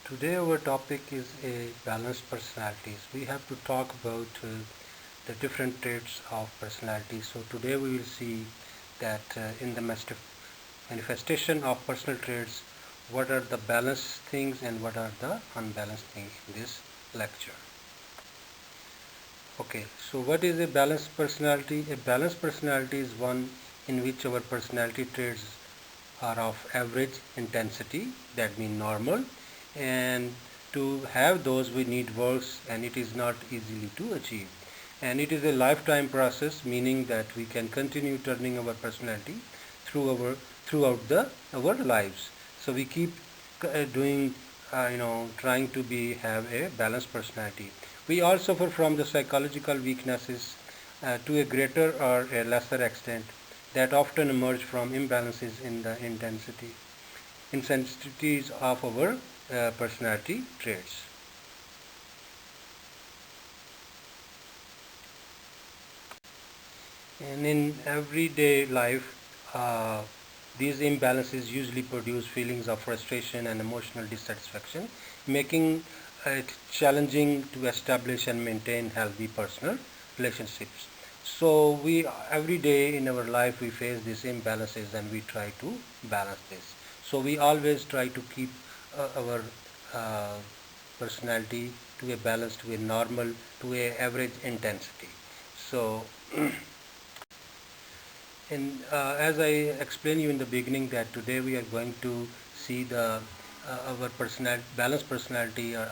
Today our topic is a balanced personalities. We have to talk about the different traits of personality. So today we will see that in the manifestation of personal traits, what are the balanced things and what are the unbalanced things in this lecture. Okay, so what is a balanced personality? A balanced personality is one in which our personality traits are of average intensity, that means normal, and to have those we need works and it is not easily to achieve, and it is a lifetime process, meaning that we can continue turning our personality throughout our lives. So we keep doing trying to have a balanced personality. We all suffer from the psychological weaknesses to a greater or a lesser extent that often emerge from imbalances in the insensitivities of our personality traits. And in everyday life, these imbalances usually produce feelings of frustration and emotional dissatisfaction, making it challenging to establish and maintain healthy personal relationships. So we every day in our life we face these imbalances and we try to balance this. So we always try to keep our uh, personality to a balance, to a normal, to a average intensity. So and as I explained you in the beginning that today we are going to see the our balanced personality or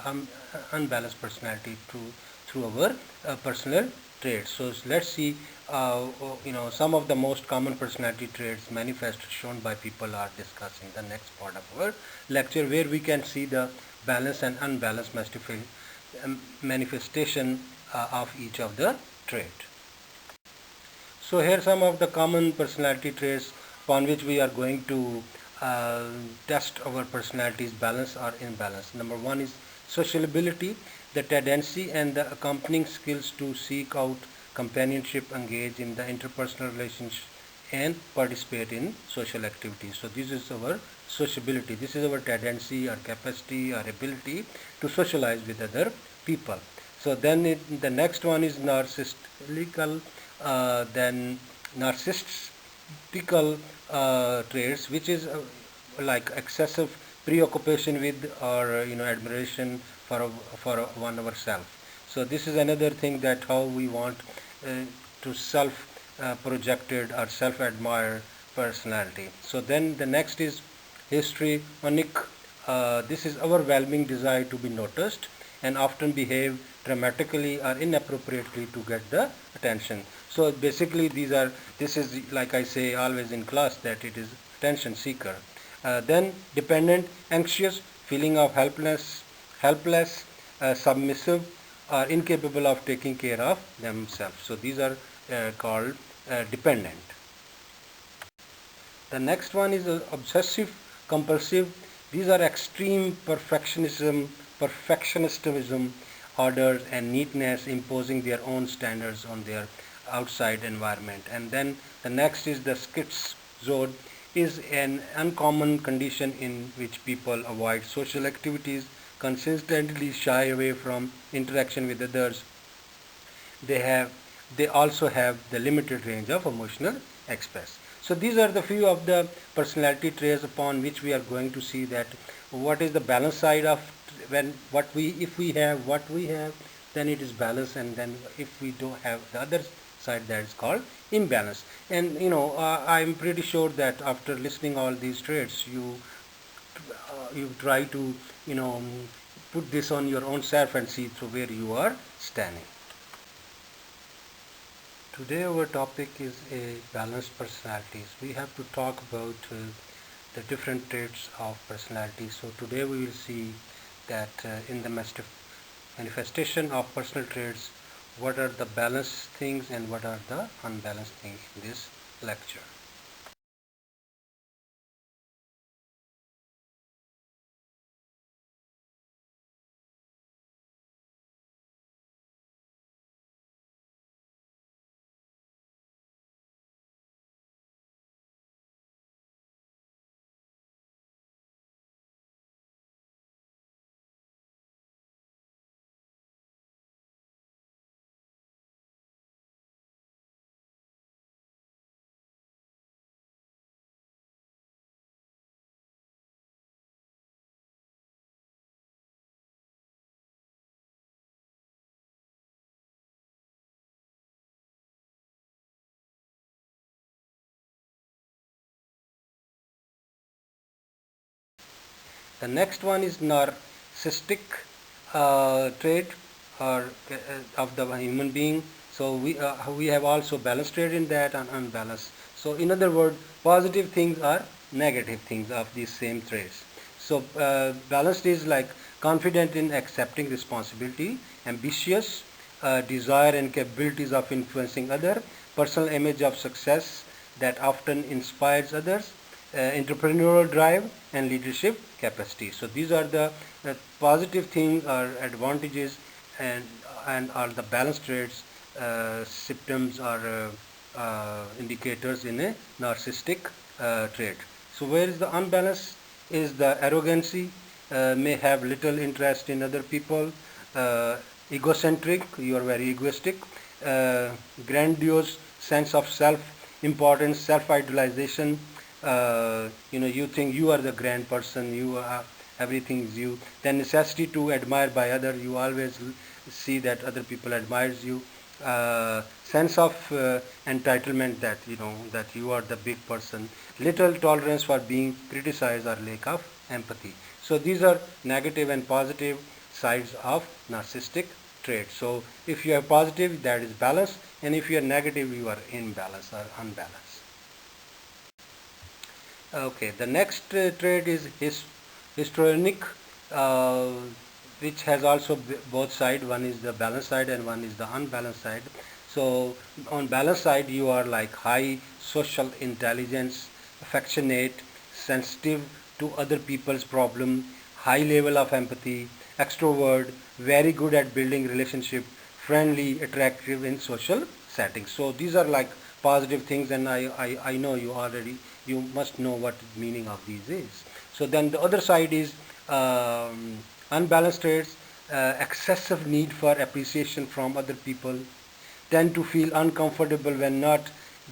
unbalanced personality through our personal traits. So let's see some of the most common personality traits manifest shown by people are discussed in the next part of our lecture, where we can see the balanced and unbalanced manifestation of each of the trait. So here are some of the common personality traits upon which we are going to uh, test our personality's balance or imbalance. Number one is sociability, the tendency and the accompanying skills to seek out companionship, engage in the interpersonal relationship, and participate in social activities. So this is our sociability. This is our tendency, our capacity, our ability to socialize with other people. So then the next one is narcissistic, then narcissistic traits, which is like excessive preoccupation with or admiration for one ourselves. So this is another thing that how we want to self projected or self admire personality. So then the next is histrionic. This is overwhelming desire to be noticed and often behave dramatically or inappropriately to get the attention. So basically this is like I say always in class that it is attention seeker. Then dependent, anxious, feeling of helpless, submissive, are incapable of taking care of themselves. So these are called dependent. The next one is obsessive compulsive. These are extreme perfectionism, order and neatness, imposing their own standards on their outside environment. And then the next is the schizoid, is an uncommon condition in which people avoid social activities, consistently shy away from interaction with others. They have they also have the limited range of emotional express. So these are the few of the personality traits upon which we are going to see that what is the balance side of when what we if we have what we have, then it is balance, and then if we don't have the other side, that is called imbalance. And I'm pretty sure that after listening all these traits you try to put this on your own self and see through where you are standing. Today our topic is a balanced personalities. We have to talk about the different traits of personality. So today we will see that in the manifestation of personal traits, what are the balanced things and what are the unbalanced things in this lecture. The next one is narcissistic trait or of the human being. So we have also balanced trait in that and unbalanced. So in other words, positive things are negative things of these same traits. So balanced is like confident in accepting responsibility, ambitious, desire and capabilities of influencing other, personal image of success that often inspires others, entrepreneurial drive and leadership capacity. So these are the positive things or advantages and are the balance traits, symptoms or indicators in a narcissistic trait. So where is the unbalance is the arrogancy, may have little interest in other people, egocentric, you are very egoistic, grandiose sense of self-importance, self-idolization, you think you are the grand person, you are, everything is you. Then necessity to admire by other, you always see that other people admires you. Sense of entitlement that that you are the big person, little tolerance for being criticized or lack of empathy. So these are negative and positive sides of narcissistic trait. So if you are positive, that is balance, and if you are negative, you are imbalance or unbalanced. Okay, the next trait is histrionic, uh, which has also both side. One is the balanced side and one is the unbalanced side. So on balanced side, you are like high social intelligence, affectionate, sensitive to other people's problem, high level of empathy, extrovert, very good at building relationship, friendly, attractive in social settings. So these are like positive things, and I know you must know what the meaning of these is. So then the other side is unbalanced traits, excessive need for appreciation from other people, tend to feel uncomfortable when not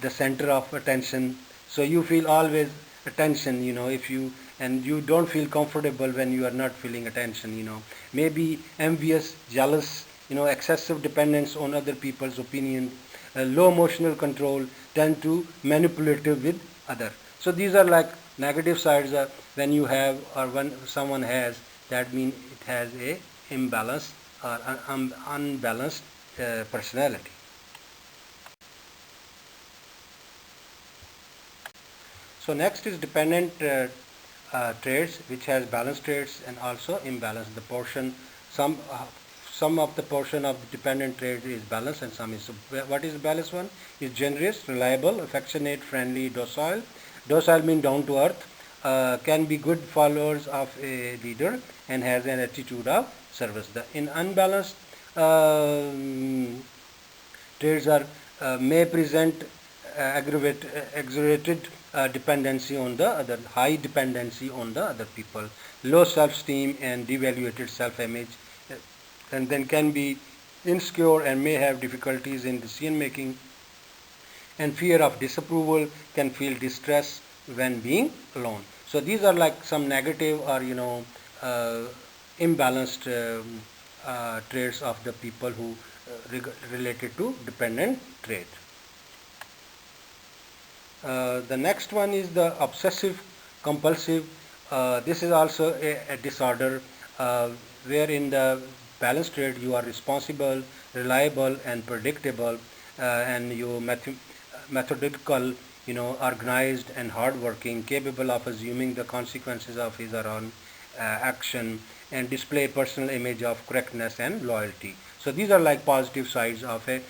the center of attention. So you feel always attention, if you and you don't feel comfortable when you are not feeling attention, maybe envious, jealous, excessive dependence on other people's opinion, low emotional control, tend to manipulative with other. So these are like negative sides when you have or when someone has, that means it has a imbalance or unbalanced personality. So next is dependent traits, which has balanced traits and also imbalanced. The portion, some of the portion of the dependent trait is balanced and some is. So what is the balanced one? Is generous, reliable, affectionate, friendly, docile. Docile means down to earth. Can be good followers of a leader and has an attitude of service. The in unbalanced traits are may present exaggerated dependency on the other, high dependency on the other people, low self-esteem and devaluated self-image, and then can be insecure and may have difficulties in decision making, and fear of disapproval, can feel distress when being alone. So these are like some negative or imbalanced traits of the people who related to dependent trait. The next one is the obsessive compulsive. This is also a disorder where in the balanced trait you are responsible, reliable and predictable, and you methodical, organized and hardworking, capable of assuming the consequences of his or her action, and display personal image of correctness and loyalty. So these are like positive sides of a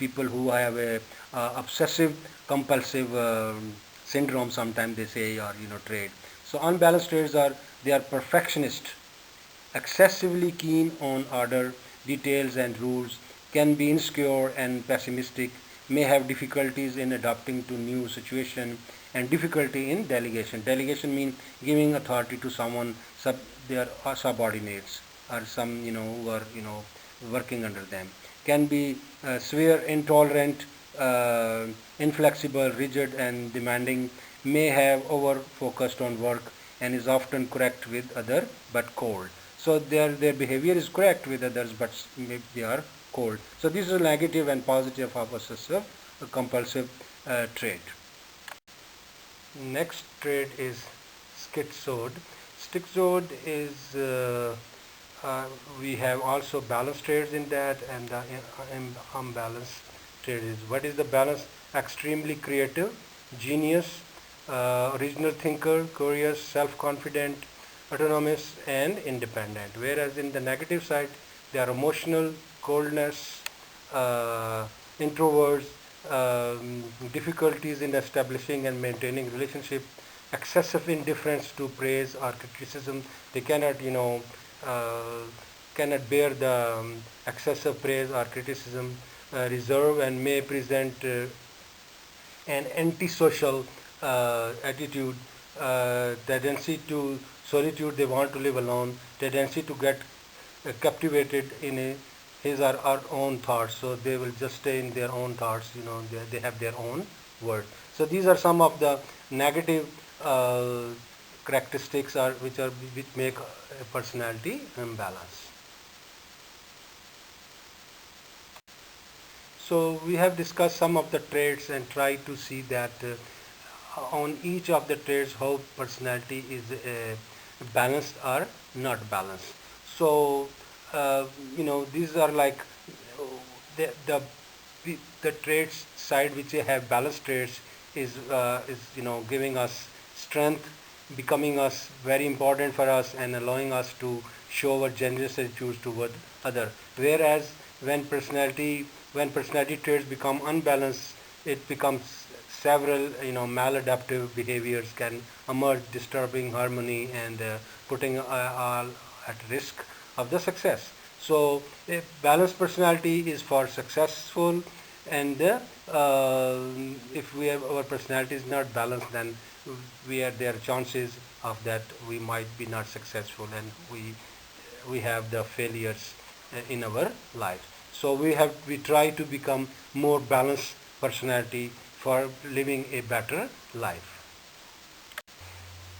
people who have a obsessive compulsive syndrome, sometimes they say, or trait. So unbalanced traits are, they are perfectionist, excessively keen on order, details and rules, can be insecure and pessimistic, may have difficulties in adapting to new situation, and difficulty in delegation. Delegation means giving authority to someone, their subordinates or some who are working under them. Can be severe, intolerant, inflexible, rigid and demanding, may have over focused on work and is often correct with other but cold. So their behavior is correct with others but maybe they are cold. So this is negative and positive of obsessive compulsive trait. Next trait is schizoid. Narcissistic zone is we have also balanced traits in that, and the unbalanced trait is, what is the balance? Extremely creative, genius, original thinker, curious, self-confident, autonomous, and independent. Whereas in the negative side, they are emotional, coldness, uh, introverts, difficulties in establishing and maintaining relationship, excessive indifference to praise or criticism. They cannot, uh, cannot bear the excessive praise or criticism, reserve, and may present an antisocial attitude, tendency to solitude, they want to live alone, tendency to get captivated in his or her own thoughts, so they will just stay in their own thoughts, they have their own world. So these are some of the negative characteristics which make a personality imbalance. So we have discussed some of the traits and tried to see that on each of the traits how personality is balanced or not balanced. So these are like the the the traits side which have balanced traits is giving us strength, becoming us very important for us and allowing us to show our generous attitudes toward other. Whereas when personality traits become unbalanced, it becomes several maladaptive behaviors can emerge, disturbing harmony and putting all at risk of the success. So a balanced personality is for successful, and if our personality is not balanced, then there are chances of that we might be not successful, and we have the failures in our life. So we try to become more balanced personality for living a better life.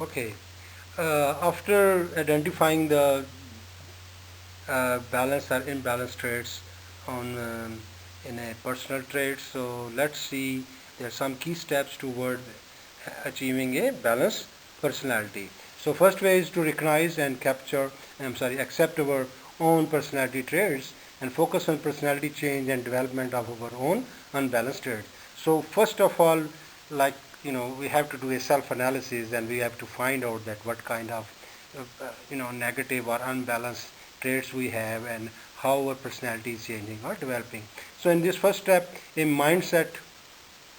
Okay. After identifying the balanced or imbalanced traits on in a personal trait, so let's see there are some key steps toward achieving a balanced personality. So first way is to recognize and accept our own personality traits and focus on personality change and development of our own unbalanced traits. So first of all, like we have to do a self-analysis, and we have to find out that what kind of negative or unbalanced traits we have and how our personality is changing or developing. So in this first step, a mindset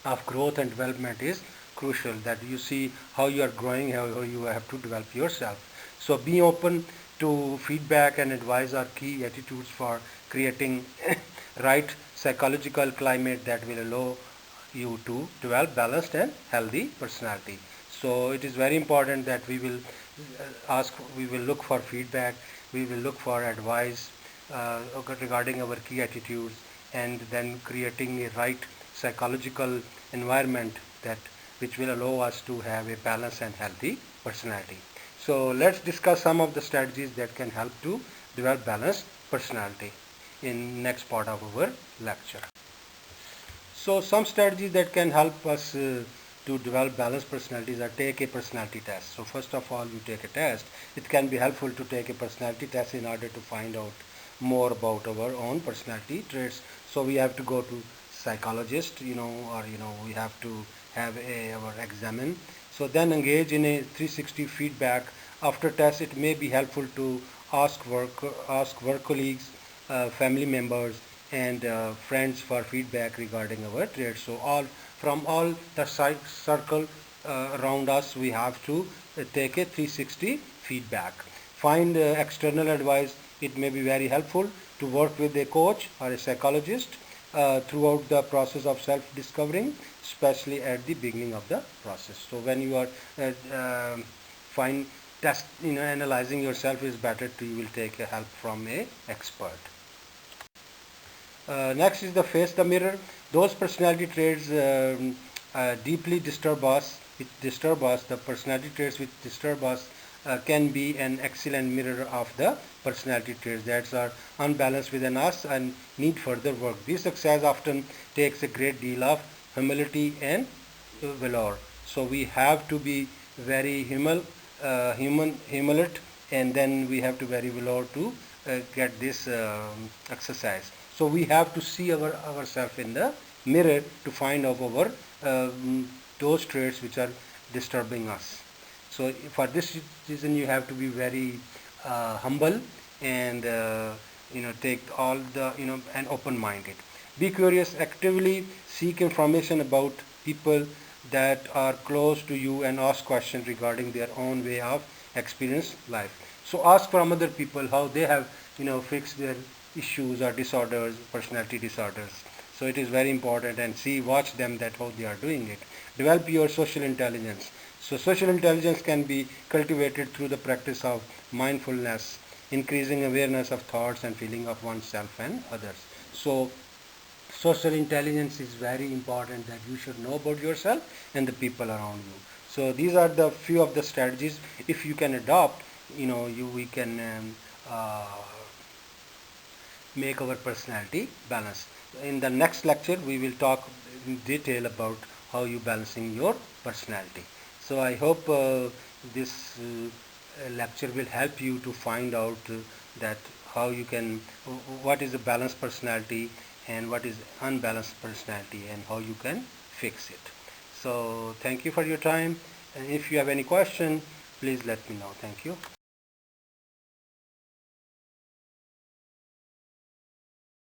of growth and development is crucial, that you see how you are growing, how you have to develop yourself. So being open to feedback and advice are key attitudes for creating right psychological climate that will allow you to develop balanced and healthy personality. So it is very important that we will look for feedback, we will look for advice regarding our key attitudes, and then creating a right psychological environment that which will allow us to have a balanced and healthy personality. So let's discuss some of the strategies that can help to develop balanced personality in next part of our lecture. So some strategies that can help us to develop balanced personalities are take a personality test. So first of all, you take a test. It can be helpful to take a personality test in order to find out more about our own personality traits. So we have to go to psychologist, or we have to have our examine. So then engage in a 360 feedback. After test, it may be helpful to ask work colleagues, family members, and friends for feedback regarding our traits. So from all the circle around us, we have to take a 360 feedback. Find external advice. It may be very helpful to work with a coach or a psychologist throughout the process of self-discovering, especially at the beginning of the process. So when you are find test analyzing yourself is better to you will take a help from a expert. Next is the face the mirror. Those personality traits deeply disturb us, the personality traits which disturb us can be an excellent mirror of the personality traits that are unbalanced within us and need further work. This success often takes a great deal of humility and valor. So we have to be very humility, and then we have to very well to get this exercise. So we have to see ourselves in the mirror to find out our those traits which are disturbing us. So for this reason you have to be very humble, and take all the and open-minded. Be curious, actively seek information about people that are close to you, and ask questions regarding their own way of experience life. So ask from other people how they have fixed their issues or disorders, personality disorders. So it is very important, and watch them that how they are doing it. Develop your social intelligence. So social intelligence can be cultivated through the practice of mindfulness, increasing awareness of thoughts and feeling of oneself and others. So social intelligence is very important, that you should know about yourself and the people around you. So these are the few of the strategies. If you can adopt, we can make our personality balanced. In the next lecture, we will talk in detail about how you balancing your personality. So I hope this lecture will help you to find out that how you can, what is a balanced personality and what is unbalanced personality, and how you can fix it. So thank you for your time, and if you have any question, please let me know. Thank you.